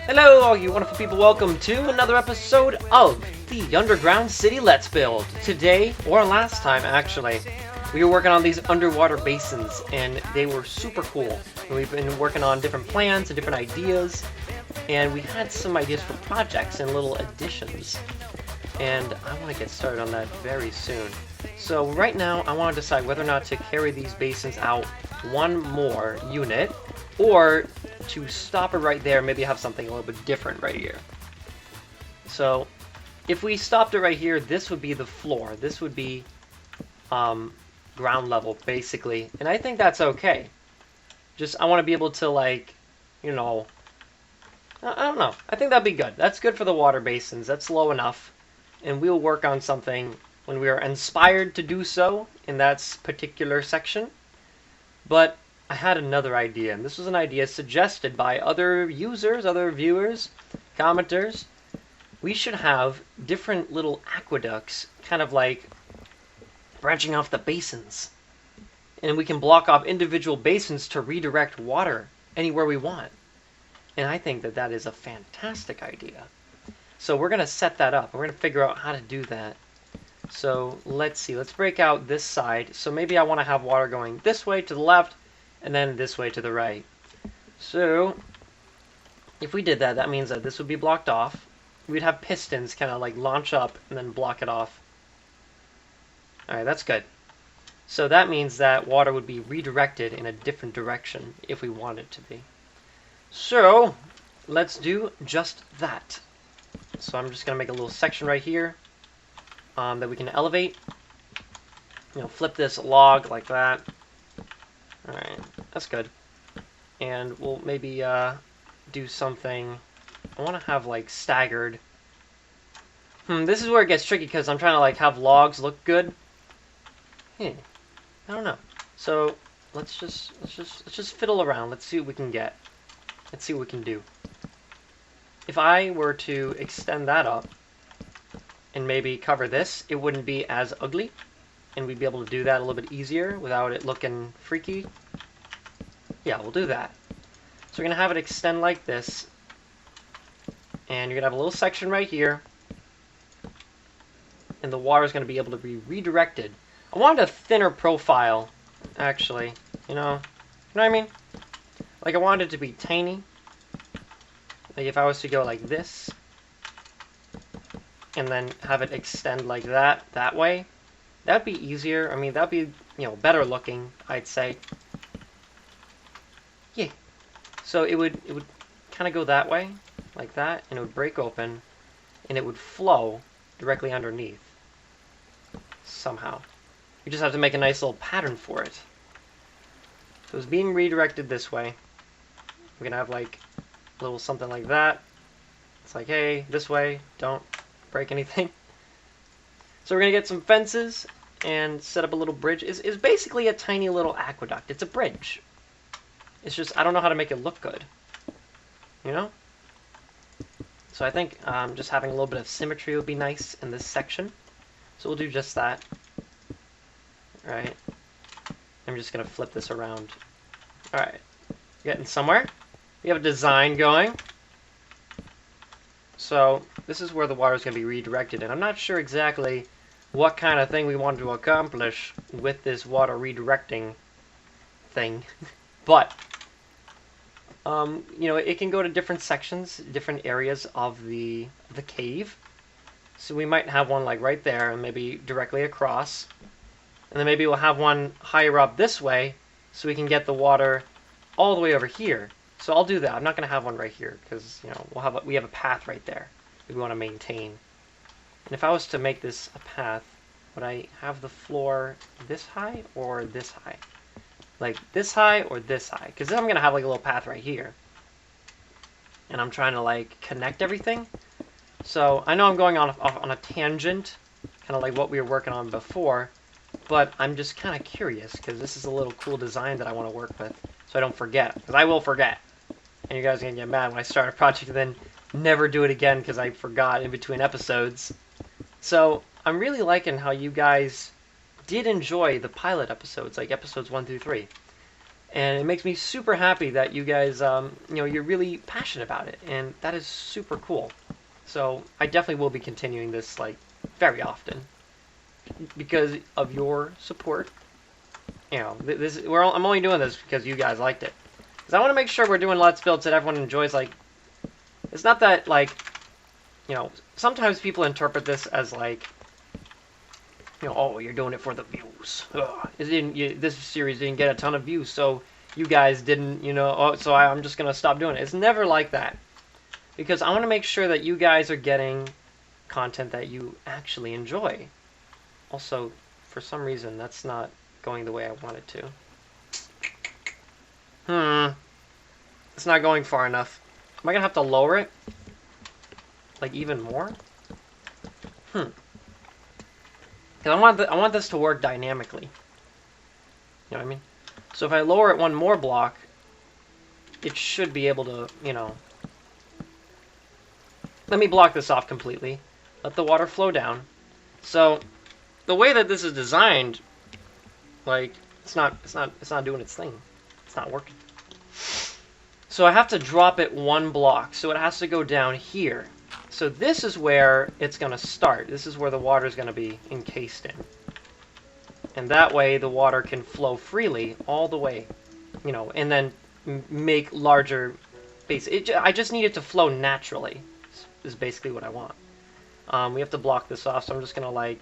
Hello, all you wonderful people. Welcome to another episode of the Underground City Let's Build. Today, or last time actually, we were working on these underwater basins, and they were super cool. And we've been working on different plans and different ideas, and we had some ideas for projects and little additions. And I want to get started on that very soon. So right now, I want to decide whether or not to carry these basins out one more unit, or to stop it right there, maybe have something a little bit different right here. So if we stopped it right here, this would be the floor. This would be ground level, basically. And I think that's okay. Just, I want to be able to, like, you know, I don't know. I think that'd be good. That's good for the water basins. That's low enough. And we'll work on something when we are inspired to do so in that particular section. But I had another idea, and this was an idea suggested by other users, other viewers, commenters. We should have different little aqueducts, kind of like branching off the basins. And we can block off individual basins to redirect water anywhere we want. And I think that that is a fantastic idea. So we're going to set that up. We're going to figure out how to do that. So let's see. Let's break out this side. So maybe I want to have water going this way to the left, and then this way to the right. So if we did that, that means that this would be blocked off. We'd have pistons kind of like launch up and then block it off. Alright, that's good. So that means that water would be redirected in a different direction if we want it to be. So let's do just that. So I'm just going to make a little section right here that we can elevate. You know, flip this log like that. Alright, that's good. And we'll maybe do something. I want to have like staggered. This is where it gets tricky because I'm trying to like have logs look good. I don't know. So let's just fiddle around. Let's see what we can get. Let's see what we can do. If I were to extend that up and maybe cover this, it wouldn't be as ugly. And we'd be able to do that a little bit easier without it looking freaky. Yeah, we'll do that. So we're going to have it extend like this. And you're going to have a little section right here. And the water is going to be able to be redirected. I wanted a thinner profile, actually. You know what I mean? Like, I wanted it to be tiny. Like, if I was to go like this. And then have it extend like that way. That'd be easier. I mean, that'd be, you know, better looking, I'd say. Yeah. So it would kind of go that way, like that, and it would break open, and it would flow directly underneath. Somehow. You just have to make a nice little pattern for it. So it's being redirected this way. We're gonna have like a little something like that. It's like, hey, this way, don't break anything. So we're going to get some fences and set up a little bridge. It's basically a tiny little aqueduct. It's a bridge. It's just, I don't know how to make it look good. You know? So I think just having a little bit of symmetry would be nice in this section. So we'll do just that. Alright. I'm just going to flip this around. Alright. Getting somewhere. We have a design going. So this is where the water is going to be redirected, and I'm not sure exactly what kind of thing we want to accomplish with this water redirecting thing, but you know, it can go to different sections, different areas of the cave. So we might have one like right there, and maybe directly across, and then maybe we'll have one higher up this way, so we can get the water all the way over here. So I'll do that. I'm not going to have one right here because, you know, we have a path right there that we want to maintain. And if I was to make this a path, would I have the floor this high or this high? Like this high or this high? Because then I'm going to have like a little path right here. And I'm trying to like connect everything. So I know I'm going off on a tangent, kind of like what we were working on before. But I'm just kind of curious because this is a little cool design that I want to work with. So I don't forget. Because I will forget. And you guys are going to get mad when I start a project and then never do it again because I forgot in between episodes. So I'm really liking how you guys did enjoy the pilot episodes, like episodes 1 through 3. And it makes me super happy that you guys, you know, you're really passionate about it, and that is super cool. So I definitely will be continuing this like very often because of your support. You know, I'm only doing this because you guys liked it. Because I want to make sure we're doing Let's Builds that everyone enjoys. Like, it's not that like, you know, sometimes people interpret this as like, you know, oh, you're doing it for the views. This series didn't get a ton of views, so you guys didn't, you know, oh, so I'm just going to stop doing it. It's never like that. Because I want to make sure that you guys are getting content that you actually enjoy. Also, for some reason, that's not going the way I want it to. It's not going far enough. Am I going to have to lower it? Like, even more? Because I want this to work dynamically. You know what I mean? So if I lower it one more block, it should be able to, you know... Let me block this off completely. Let the water flow down. So, the way that this is designed, like, it's not doing its thing. It's not working. So I have to drop it one block. So it has to go down here. So this is where it's going to start. This is where the water is going to be encased in. And that way the water can flow freely all the way, you know, and then make larger bases. I just need it to flow naturally, is basically what I want. We have to block this off, so I'm just going to, like,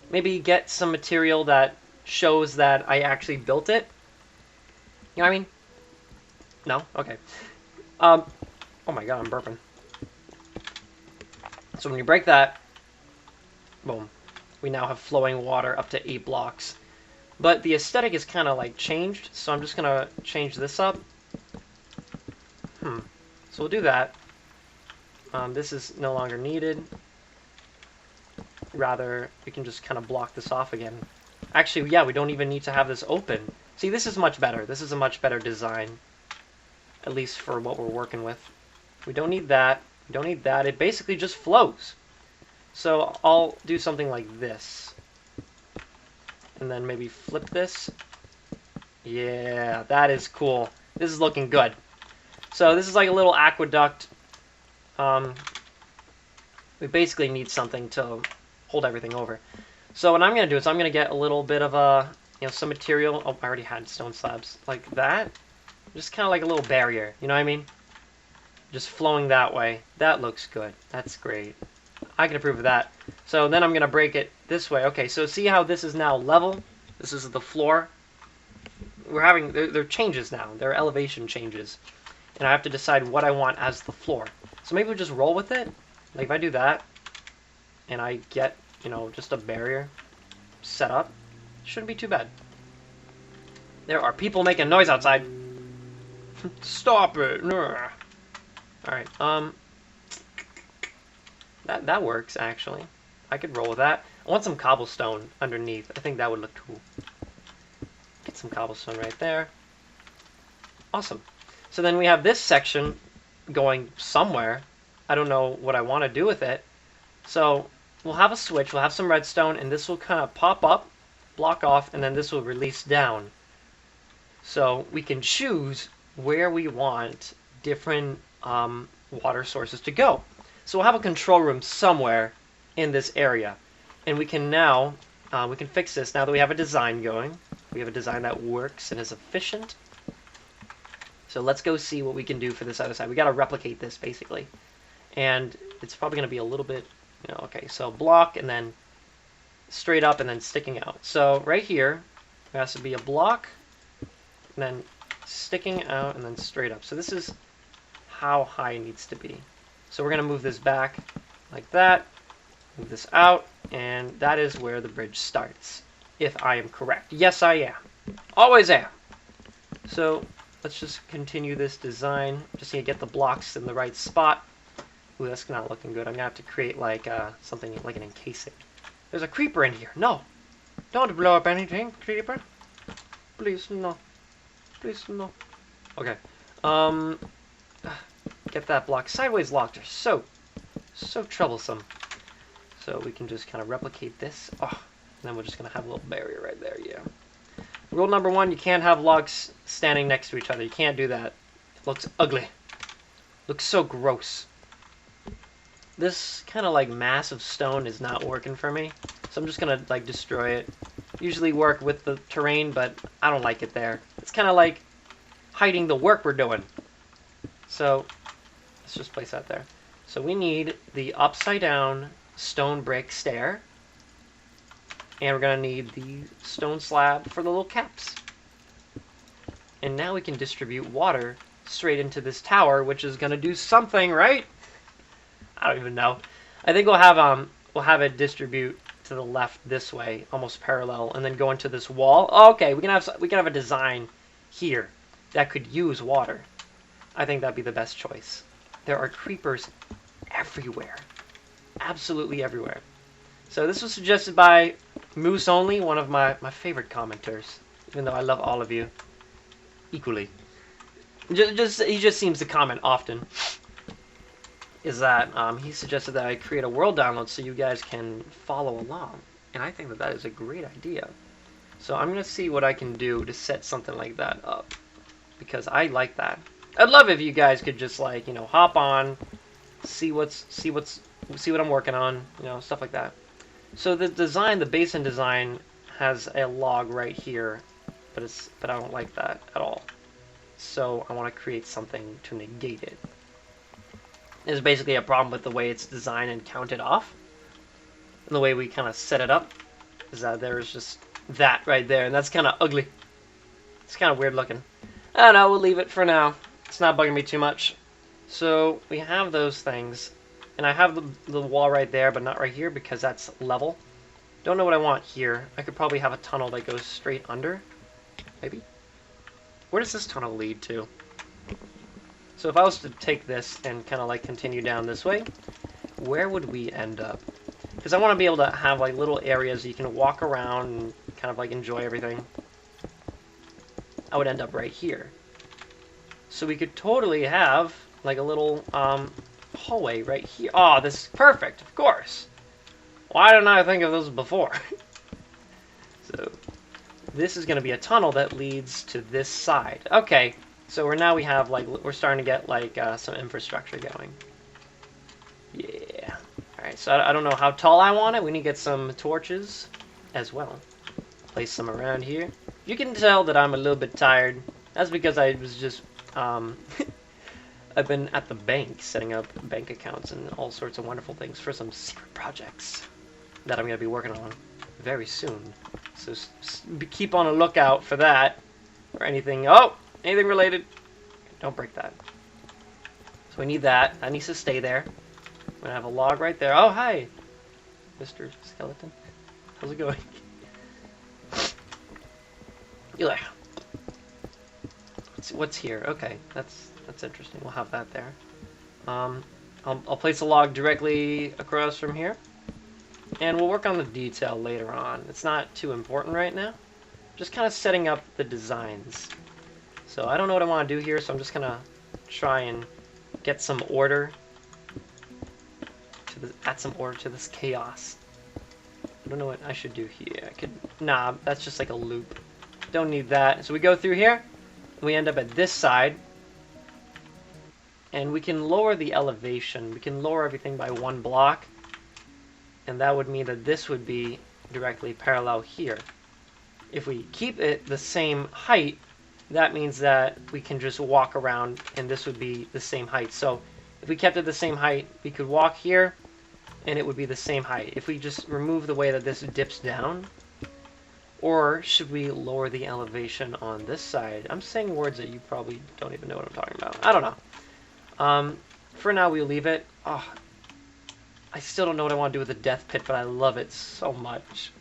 maybe get some material that shows that I actually built it. You know what I mean? No? Okay. Oh my god, I'm burping. So when you break that, boom, we now have flowing water up to 8 blocks. But the aesthetic is kind of like changed, so I'm just going to change this up. So we'll do that. This is no longer needed. Rather, we can just kind of block this off again. Actually, yeah, we don't even need to have this open. See, this is much better. This is a much better design. At least for what we're working with. We don't need that. We don't need that. It basically just flows. So I'll do something like this. And then maybe flip this. Yeah, that is cool. This is looking good. So this is like a little aqueduct. We basically need something to hold everything over. So what I'm going to do is I'm going to get a little bit of some material. Oh, I already had stone slabs. Like that. Just kind of like a little barrier. You know what I mean? Just flowing that way. That looks good. That's great. I can approve of that. So then I'm going to break it this way. Okay, so see how this is now level? This is the floor. We're having, there are changes now. There are elevation changes. And I have to decide what I want as the floor. So maybe we'll just roll with it. Like if I do that, and I get, you know, just a barrier set up, it shouldn't be too bad. There are people making noise outside. Stop it. Alright, that works, actually. I could roll with that. I want some cobblestone underneath. I think that would look cool. Get some cobblestone right there. Awesome. So then we have this section going somewhere. I don't know what I want to do with it. So we'll have a switch, we'll have some redstone, and this will kind of pop up, block off, and then this will release down. So we can choose where we want different water sources to go. So we'll have a control room somewhere in this area. And we can now, we can fix this now that we have a design going. We have a design that works and is efficient. So let's go see what we can do for this other side. We got to replicate this, basically. And it's probably going to be a little bit, you know, okay, so block and then straight up and then sticking out. So right here, there has to be a block, and then sticking out, and then straight up. So this is how high it needs to be. So we're going to move this back like that, move this out, and that is where the bridge starts, if I am correct. Yes, I am. Always am. So let's just continue this design. Just need to get the blocks in the right spot. Ooh, that's not looking good. I'm going to have to create like something like an encasing. There's a creeper in here. No. Don't blow up anything, creeper. Please, no. Please, no. Okay. Get that block sideways locked. They're so troublesome. So we can just kind of replicate this. Oh, and then we're just going to have a little barrier right there, yeah. Rule number 1, you can't have logs standing next to each other. You can't do that. It looks ugly. Looks so gross. This kind of like mass of stone is not working for me. So I'm just going to like destroy it. Usually work with the terrain, but I don't like it there. It's kind of like hiding the work we're doing. So let's just place that there. So we need the upside down stone brick stair. And we're going to need the stone slab for the little caps. And now we can distribute water straight into this tower, which is going to do something, right? I don't even know. I think we'll have it distribute to the left this way, almost parallel, and then go into this wall. Oh, okay, we can have a design here that could use water. I think that'd be the best choice. There are creepers everywhere. Absolutely everywhere. So this was suggested by Moose Only, one of my favorite commenters, even though I love all of you equally. He just seems to comment often. Is that he suggested that I create a world download so you guys can follow along. And I think that that is a great idea. So I'm going to see what I can do to set something like that up. Because I like that. I'd love if you guys could just like, you know, hop on, see what I'm working on, you know, stuff like that. So the design, the basin design, has a log right here, but I don't like that at all. So I want to create something to negate it. There's basically a problem with the way it's designed and counted off, and the way we kind of set it up. Is that there's just that right there, and that's kind of ugly. It's kind of weird looking. I don't know. We'll leave it for now. It's not bugging me too much. So we have those things. And I have the wall right there, but not right here because that's level. Don't know what I want here. I could probably have a tunnel that goes straight under. Maybe? Where does this tunnel lead to? So if I was to take this and kind of like continue down this way, where would we end up? Because I want to be able to have like little areas you can walk around and kind of like enjoy everything. I would end up right here. So we could totally have like a little hallway right here. Oh, this is perfect, of course. Why didn't I think of this before? So this is going to be a tunnel that leads to this side. Okay, so we have like we're starting to get like some infrastructure going. Yeah. All right. So I don't know how tall I want it. We need to get some torches as well. Place some around here. You can tell that I'm a little bit tired. That's because I was just I've been at the bank setting up bank accounts and all sorts of wonderful things for some secret projects that I'm going to be working on very soon. So keep on a lookout for that or anything. Oh, anything related. Don't break that. So we need that. That needs to stay there. I'm going to have a log right there. Oh, hi, Mr. Skeleton. How's it going? Yeah. What's here? Okay, that's interesting. We'll have that there. I'll place a log directly across from here, and we'll work on the detail later on. It's not too important right now. Just kind of setting up the designs. So I don't know what I want to do here, so I'm just gonna try and get some order to add some order to this chaos. I don't know what I should do here. Nah, that's just like a loop. Don't need that. So we go through here. We end up at this side. And we can lower the elevation. We can lower everything by 1 block. And that would mean that this would be directly parallel here. If we keep it the same height, that means that we can just walk around and this would be the same height. So if we kept it the same height, we could walk here and it would be the same height. If we just remove the way that this dips down, or should we lower the elevation on this side? I'm saying words that you probably don't even know what I'm talking about. I don't know. For now, we'll leave it. Oh, I still don't know what I want to do with the death pit, but I love it so much.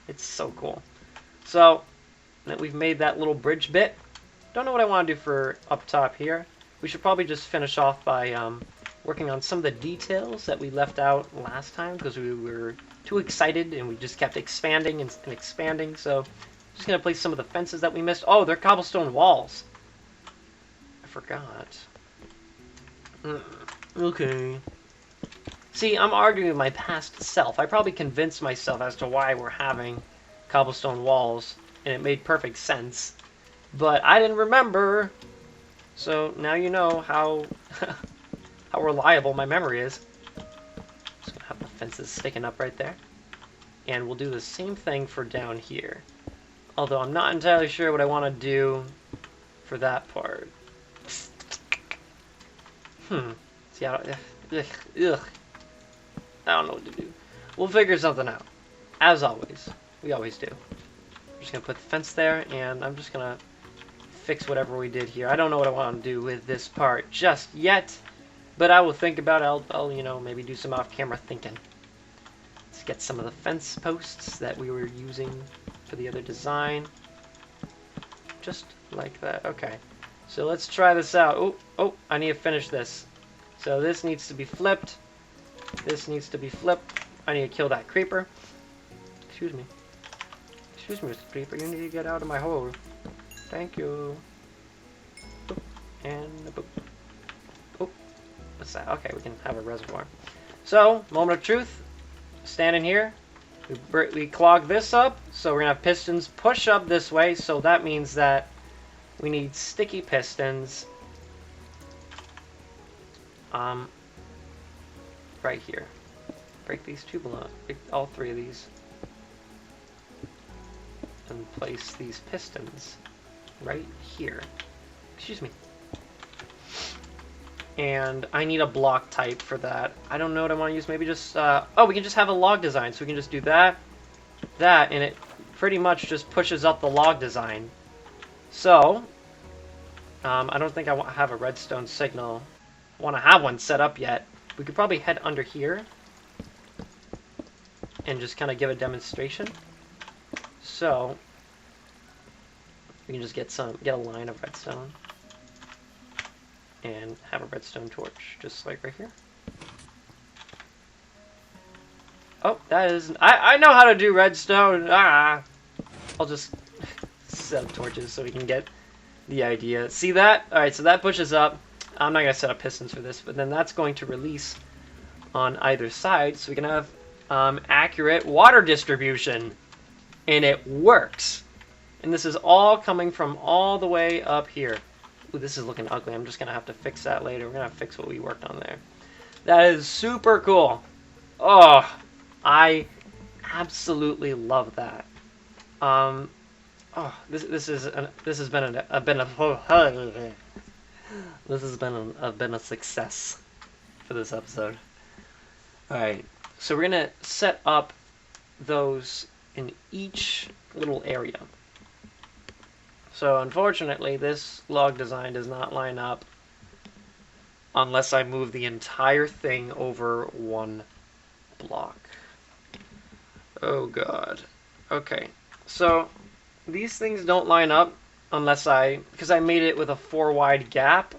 It's so cool. So, we've made that little bridge bit. Don't know what I want to do for up top here. We should probably just finish off by working on some of the details that we left out last time because we were too excited and we just kept expanding and expanding. So, I'm just going to place some of the fences that we missed. Oh, they're cobblestone walls. I forgot. Okay. See, I'm arguing with my past self. I probably convinced myself as to why we're having cobblestone walls. and it made perfect sense. But I didn't remember, so now you know how how reliable my memory is. Just gonna have the fences sticking up right there. And we'll do the same thing for down here. Although I'm not entirely sure what I want to do for that part. See, I don't know what to do. We'll figure something out. As always. We always do. I'm just going to put the fence there, and I'm just going to fix whatever we did here. I don't know what I want to do with this part just yet, but I will think about it. I'll you know, maybe do some off-camera thinking. Let's get some of the fence posts that we were using for the other design. Just like that. Okay. So let's try this out. Oh, I need to finish this. So this needs to be flipped. This needs to be flipped. I need to kill that creeper. Excuse me. Excuse me, Mr. Creeper. You need to get out of my hole. Thank you. Boop. And a boop. Oh, what's that? Okay, we can have a reservoir. So, moment of truth. Standing here. We clog this up. So we're going to have pistons push up this way. So that means that we need sticky pistons. Right here. Break these two blocks. Break all three of these. And place these pistons right here. Excuse me. And I need a block type for that. I don't know what I want to use. Maybe just... oh, we can just have a log design. So we can just do that, and it pretty much just pushes up the log design. So, I don't think I have a redstone signal. I want to have one set up yet. We could probably head under here and just kind of give a demonstration. So, we can just get a line of redstone and have a redstone torch, just like right here. Oh, that is... I know how to do redstone! Ah! I'll just set up torches so we can get the idea. See that? Alright, so that pushes up. I'm not going to set up pistons for this, but then that's going to release on either side, so we can have accurate water distribution. And it works! And this is all coming from all the way up here. Ooh, this is looking ugly. I'm just going to have to fix that later. We're going to have to fix what we worked on there. That is super cool. Oh, I absolutely love that. Oh, this has been a success for this episode. All right, so we're gonna set up those in each little area. So unfortunately, this log design does not line up unless I move the entire thing over one block. Oh god. Okay, so these things don't line up unless because I made it with a 4 wide gap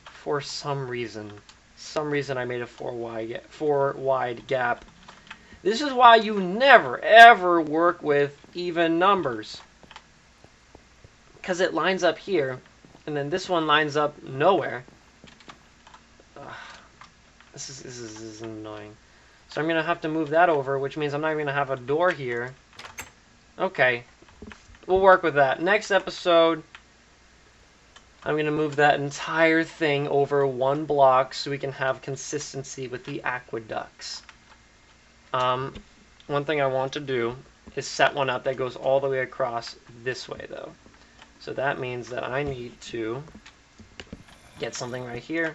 for some reason. I made a 4 wide gap. This is why you never ever work with even numbers. Because it lines up here, and then this one lines up nowhere. This is annoying. So I'm going to have to move that over, which means I'm not even going to have a door here. Okay. We'll work with that. Next episode, I'm going to move that entire thing over one block so we can have consistency with the aqueducts. One thing I want to do is set one up that goes all the way across this way, though. So that means that I need to get something right here.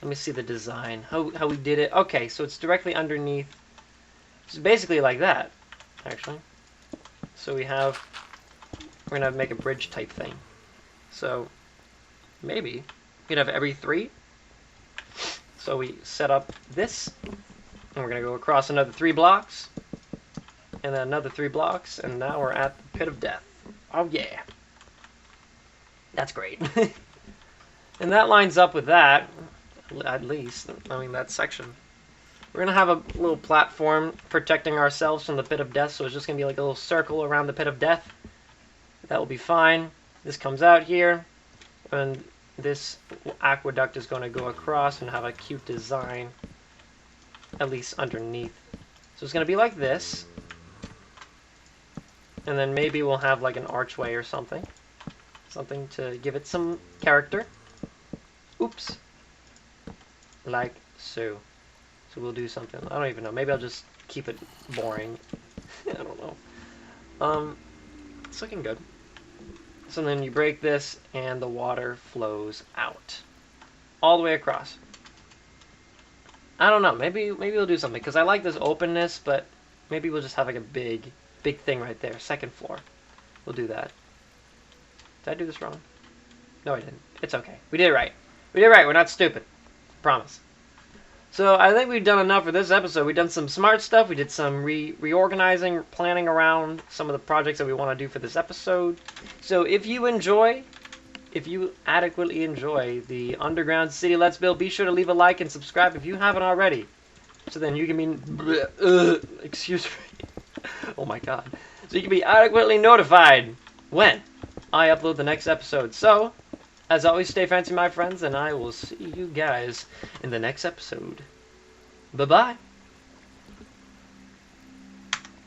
Let me see the design, how we did it. Okay, so it's directly underneath. It's basically like that, actually. So we're going to make a bridge type thing. So maybe we could have every 3. So we set up this, and we're going to go across another 3 blocks, and then another 3 blocks, and now we're at the pit of death. Oh yeah. That's great. And that lines up with that, at least. I mean, that section. We're going to have a little platform protecting ourselves from the pit of death, so it's just going to be like a little circle around the pit of death. That will be fine. This comes out here, and this aqueduct is going to go across and have a cute design, at least underneath. So it's going to be like this. And then maybe we'll have like an archway or something. Something to give it some character. Oops. Like so. So we'll do something. I don't even know. Maybe I'll just keep it boring. I don't know. It's looking good. So then you break this and the water flows out. All the way across. I don't know. Maybe we'll do something. Because I like this openness, but maybe we'll just have like a big thing right there. Second floor. We'll do that. Did I do this wrong? No, I didn't. It's okay. We did it right. We did it right. We're not stupid. Promise. So I think we've done enough for this episode. We've done some smart stuff. We did some reorganizing, planning around some of the projects that we want to do for this episode. So if you adequately enjoy the Underground City Let's Build, be sure to leave a like and subscribe if you haven't already. So then you can be... excuse me. Oh my god. So you can be adequately notified when I upload the next episode. So, as always, stay fancy, my friends, and I will see you guys in the next episode. Bye-bye.